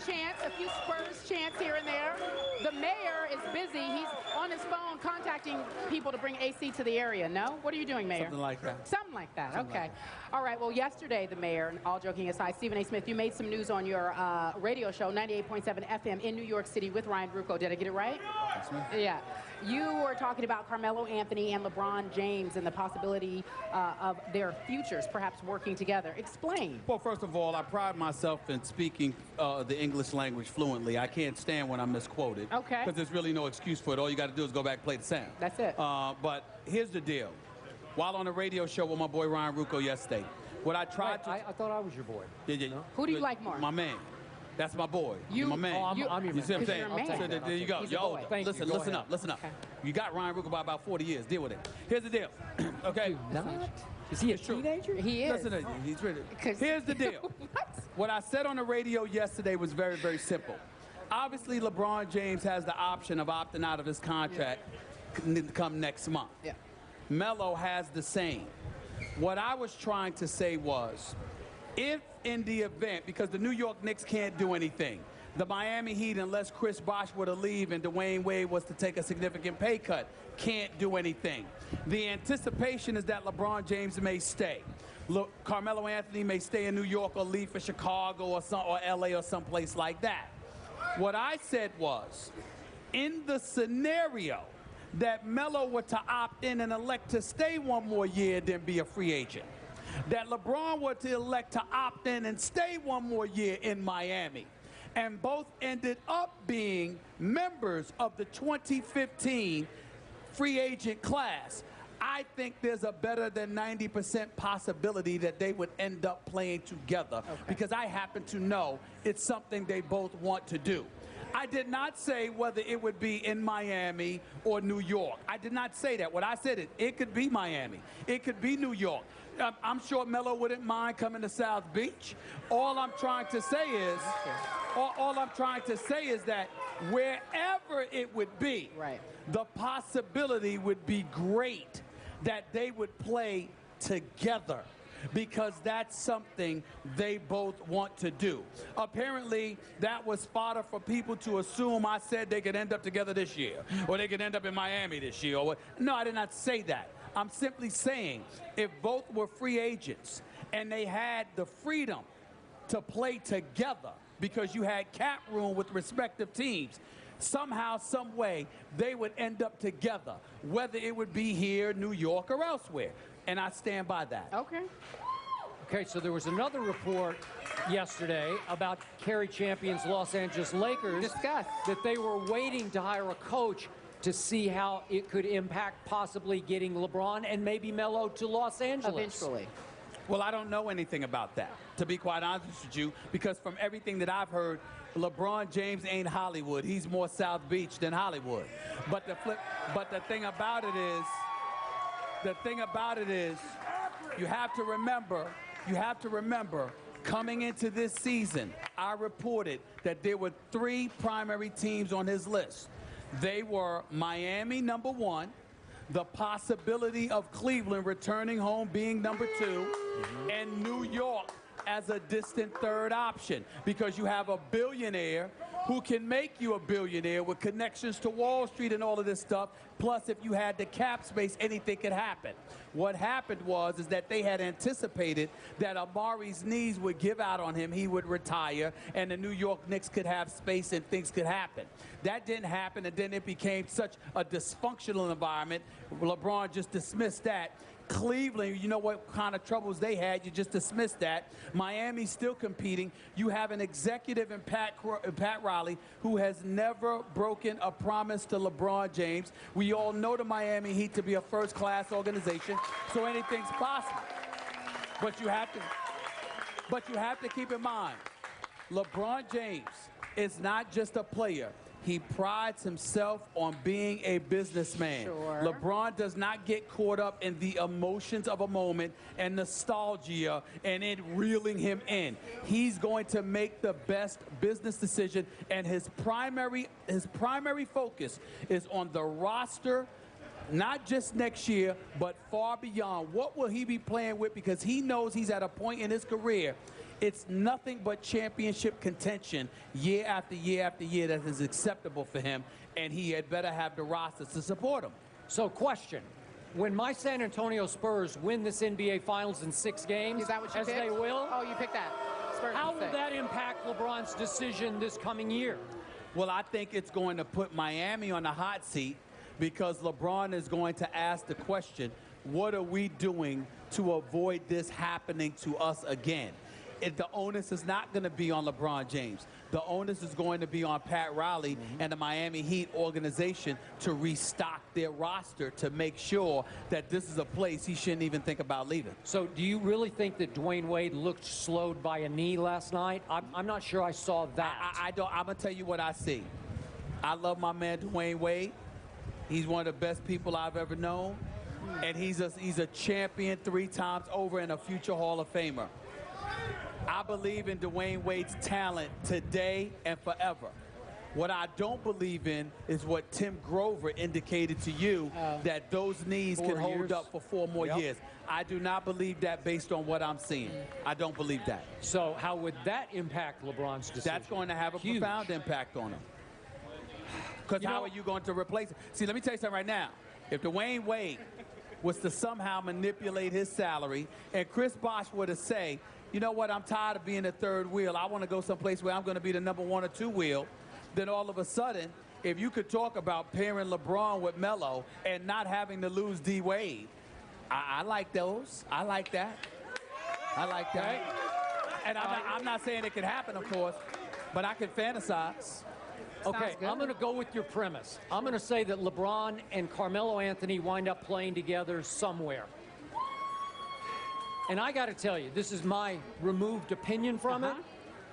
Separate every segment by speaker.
Speaker 1: chants, a few Spurs chants here and there. The mayor is busy. He's on his phone contacting people to bring AC to the area. No? What are you doing, Mayor?
Speaker 2: Something like that.
Speaker 1: Something like that.
Speaker 2: Something
Speaker 1: Okay.
Speaker 2: like that.
Speaker 1: All right. Well, yesterday, the mayor, and all joking aside, Stephen A. Smith, you made some news on your radio show, 98.7 FM in New York City with Ryan Rucco. Did I get it right?
Speaker 2: That's me.
Speaker 1: Yeah. You were talking about Carmelo Anthony and LeBron James and the possibility of their futures perhaps working together. Explain.
Speaker 2: Well, first of all, I pride myself in speaking the English language fluently. I can't stand when I'm misquoted.
Speaker 1: Okay.
Speaker 2: Because there's really no excuse for it. All you got to do is go back and play the sound.
Speaker 1: That's it.
Speaker 2: But here's the deal. While on a radio show with my boy Ryan Rucco yesterday, what I tried to...
Speaker 3: I thought I was your boy.
Speaker 2: No?
Speaker 1: Who do you like more?
Speaker 2: My man. That's my boy.
Speaker 1: You,
Speaker 2: my man.
Speaker 3: Oh, I'm your man.
Speaker 2: You see what I'm saying?
Speaker 1: You're a man.
Speaker 2: So there you go.
Speaker 1: He's a
Speaker 2: You're
Speaker 1: boy.
Speaker 2: older.
Speaker 3: Thank
Speaker 2: Listen,
Speaker 3: you. Go
Speaker 2: listen
Speaker 3: ahead.
Speaker 2: up, listen up.
Speaker 1: Okay.
Speaker 2: You got Ryan Rucco by about 40 years. Deal with it. Here's the deal. Okay?
Speaker 3: Not? Is he a
Speaker 2: It's true.
Speaker 3: teenager?
Speaker 1: He is.
Speaker 2: Listen to you. He's ready.
Speaker 1: 'Cause-
Speaker 2: Here's the deal.
Speaker 1: What?
Speaker 2: What I said on the radio yesterday was very, very simple. Obviously, LeBron James has the option of opting out of his contract come next month.
Speaker 1: Yeah.
Speaker 2: Melo has the same. What I was trying to say was, if in the event, because the New York Knicks can't do anything, the Miami Heat, unless Chris Bosh were to leave and Dwayne Wade was to take a significant pay cut, can't do anything. The anticipation is that LeBron James may stay. Look, Carmelo Anthony may stay in New York or leave for Chicago or LA or someplace like that. What I said was, in the scenario that Melo were to opt in and elect to stay one more year, then be a free agent, that LeBron were to elect to opt in and stay one more year in Miami, and both ended up being members of the 2015 free agent class, I think there's a better than 90% possibility that they would end up playing together, because I happen to know it's something they both want to do. I did not say whether it would be in Miami or New York. I did not say that. What I said is it could be Miami. It could be New York. I'm sure Melo wouldn't mind coming to South Beach. All I'm trying to say is, all I'm trying to say is that wherever it would be,
Speaker 1: Right.
Speaker 2: the possibility would be great that they would play together, because that's something they both want to do. Apparently, that was fodder for people to assume I said they could end up together this year, or they could end up in Miami this year. Or what. No, I did not say that. I'm simply saying if both were free agents and they had the freedom to play together because you had cap room with respective teams, somehow, some way, they would end up together, whether it would be here, New York, or elsewhere. And I stand by that.
Speaker 1: Okay.
Speaker 3: Okay, so there was another report yesterday about Kerry champions Los Angeles Lakers.
Speaker 1: Discuss.
Speaker 3: That they were waiting to hire a coach to see how it could impact possibly getting LeBron and maybe Melo to Los Angeles.
Speaker 1: Eventually.
Speaker 2: Well, I don't know anything about that, to be quite honest with you, because from everything that I've heard, LeBron James ain't Hollywood. He's more South Beach than Hollywood. But the thing about it is, you have to remember, coming into this season, I reported that there were 3 primary teams on his list. They were Miami, number 1, the possibility of Cleveland returning home being number 2, and New York as a distant third option, because you have a billionaire who can make you a billionaire with connections to Wall Street and all of this stuff. Plus, if you had the cap space, anything could happen. What happened was that they had anticipated that Amari's knees would give out on him, he would retire, and the New York Knicks could have space and things could happen. That didn't happen, and then it became such a dysfunctional environment. LeBron just dismissed that. Cleveland, you know what kind of troubles they had. You just dismissed that. Miami's still competing. You have an executive in Pat Riley who has never broken a promise to LeBron James. We all know the Miami Heat to be a first-class organization, so anything's possible. But you have to keep in mind, LeBron James is not just a player. He prides himself on being a businessman.
Speaker 1: Sure.
Speaker 2: LeBron does not get caught up in the emotions of a moment and nostalgia and it reeling him in. He's going to make the best business decision, and his primary focus is on the roster, not just next year, but far beyond. What will he be playing with? Because he knows he's at a point in his career. It's nothing but championship contention year after year after year that is acceptable for him, and he had better have the rosters to support him.
Speaker 3: So, question. When my San Antonio Spurs win this NBA Finals in 6 games,
Speaker 1: Is that what you
Speaker 3: as
Speaker 1: picked?
Speaker 3: they will,
Speaker 1: Oh, you picked that. Spurs
Speaker 3: how
Speaker 1: in
Speaker 3: will
Speaker 1: 6.
Speaker 3: that impact LeBron's decision this coming year?
Speaker 2: Well, I think it's going to put Miami on the hot seat because LeBron is going to ask the question, what are we doing to avoid this happening to us again? The onus is not going to be on LeBron James. The onus is going to be on Pat Riley and the Miami Heat organization to restock their roster to make sure that this is a place he shouldn't even think about leaving.
Speaker 3: So do you really think that Dwayne Wade looked slowed by a knee last night? I'm not sure I saw that.
Speaker 2: I don't. I'm going to tell you what I see. I love my man Dwayne Wade. He's one of the best people I've ever known. And he's a champion 3 times over and a future Hall of Famer. I believe in Dwayne Wade's talent today and forever. What I don't believe in is what Tim Grover indicated to you, that those knees can hold up for 4 more years. I do not believe that based on what I'm seeing. I don't believe that.
Speaker 3: So how would that impact LeBron's decision?
Speaker 2: That's going to have a
Speaker 3: Huge.
Speaker 2: profound impact on him. Because how are you going to replace it? See, let me tell you something right now. If Dwayne Wade was to somehow manipulate his salary and Chris Bosh were to say, you know what, I'm tired of being the 3rd wheel. I want to go someplace where I'm going to be the number 1 or 2 wheel. Then all of a sudden, if you could talk about pairing LeBron with Melo and not having to lose D. Wade, I like those. I like that. I like that. And I'm not saying it could happen, of course, but I can fantasize.
Speaker 3: Okay, I'm going to go with your premise. I'm going to say that LeBron and Carmelo Anthony wind up playing together somewhere. And I got to tell you, this is my removed opinion from it.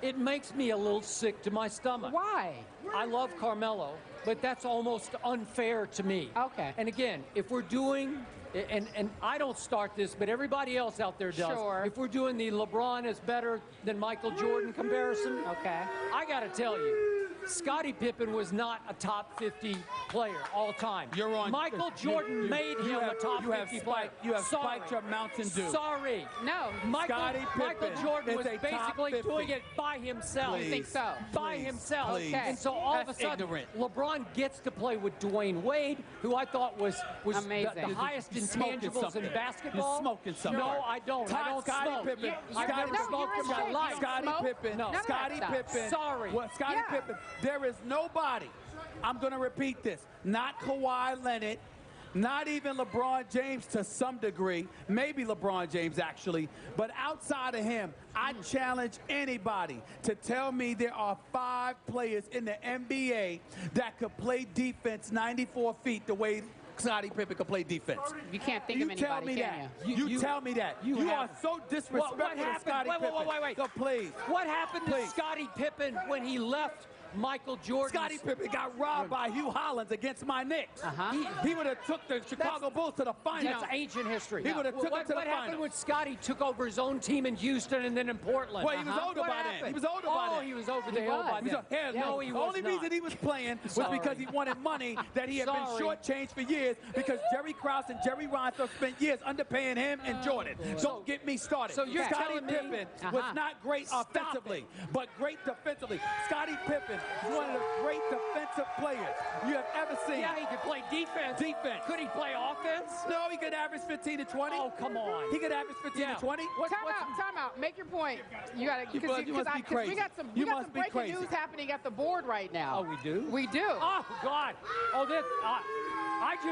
Speaker 3: It makes me a little sick to my stomach.
Speaker 1: Why?
Speaker 3: I love Carmelo, but that's almost unfair to me.
Speaker 1: Okay.
Speaker 3: And again, if we're doing, and I don't start this, but everybody else out there does.
Speaker 1: Sure.
Speaker 3: If we're doing the LeBron is better than Michael Jordan comparison,
Speaker 1: Okay.
Speaker 3: I got to tell you, Scottie Pippen was not a top 50 player all time.
Speaker 2: You're on.
Speaker 3: Michael Jordan made him a top 50 player.
Speaker 2: You have spiked your Mountain Dew.
Speaker 3: Sorry.
Speaker 1: No.
Speaker 3: Michael Jordan was
Speaker 2: is a top
Speaker 3: basically
Speaker 2: 50.
Speaker 3: doing it by himself.
Speaker 1: You think so?
Speaker 3: By himself.
Speaker 2: Please.
Speaker 3: And so all of a
Speaker 2: That's
Speaker 3: sudden,
Speaker 2: ignorant.
Speaker 3: LeBron gets to play with Dwayne Wade, who I thought was
Speaker 1: Amazing.
Speaker 3: the highest
Speaker 2: You're smoking
Speaker 3: intangibles
Speaker 2: something.
Speaker 3: in basketball.
Speaker 2: You're smoking something.
Speaker 3: No, I don't. I don't
Speaker 2: Scottie
Speaker 3: smoke.
Speaker 2: Pippen.
Speaker 3: I've
Speaker 2: Scottie
Speaker 3: never smoked in my life.
Speaker 2: Scottie Pippen.
Speaker 3: No.
Speaker 2: Scottie
Speaker 1: None of that
Speaker 2: Pippen.
Speaker 3: Sorry.
Speaker 2: Well, Scottie Pippen. There is nobody. I'm going to repeat this. Not Kawhi Leonard. Not even LeBron James to some degree. Maybe LeBron James, actually. But outside of him, I challenge anybody to tell me there are 5 players in the NBA that could play defense 94 feet the way Scottie Pippen could play defense.
Speaker 1: You can't think of anybody,
Speaker 2: tell me
Speaker 1: can
Speaker 2: that.
Speaker 1: you?
Speaker 2: You tell me that. You are so disrespectful
Speaker 3: What
Speaker 2: to
Speaker 3: happened?
Speaker 2: Scottie Pippen.
Speaker 3: Wait.
Speaker 2: So please.
Speaker 3: What happened to
Speaker 2: Please.
Speaker 3: Scottie Pippen when he left Michael Jordan?
Speaker 2: Scottie Pippen got robbed by Hugh Hollins against my Knicks. He would have took the Chicago Bulls to the finals.
Speaker 3: That's ancient history.
Speaker 2: He would have took it to the
Speaker 3: What happened
Speaker 2: finals.
Speaker 3: when Scotty took over his own team in Houston and then in Portland?
Speaker 2: Well, he was older
Speaker 3: What
Speaker 2: by then.
Speaker 3: happened?
Speaker 2: He was older by then.
Speaker 3: Oh, he was over the
Speaker 1: He
Speaker 3: hill
Speaker 1: was.
Speaker 3: by
Speaker 2: He was
Speaker 3: then.
Speaker 2: hell
Speaker 3: No,
Speaker 2: no.
Speaker 3: he
Speaker 2: The
Speaker 3: was
Speaker 2: only
Speaker 3: not.
Speaker 2: reason he was playing was
Speaker 3: Sorry.
Speaker 2: because he wanted money that he had been
Speaker 3: Sorry.
Speaker 2: shortchanged for years because Jerry Krause and Jerry Reinsdorf spent years underpaying him and Jordan. Don't get me started.
Speaker 3: So you're
Speaker 2: Scottie
Speaker 3: telling me-
Speaker 2: Pippen was not great offensively, but great defensively. Scottie Pippen is one of the great defensive players you have ever seen.
Speaker 3: Yeah, he could play defense. Could he play offense?
Speaker 2: No, he could average 15 to 20.
Speaker 3: Oh, come on.
Speaker 2: He could average 15 to 20.
Speaker 1: Time out. Make your point. You got to,
Speaker 2: You must be
Speaker 1: because
Speaker 2: crazy.
Speaker 1: we got some
Speaker 2: You
Speaker 1: breaking
Speaker 2: must be crazy.
Speaker 1: news happening at the board right now.
Speaker 3: Oh, we do?
Speaker 1: We do.
Speaker 3: Oh, God. Oh, this. I just.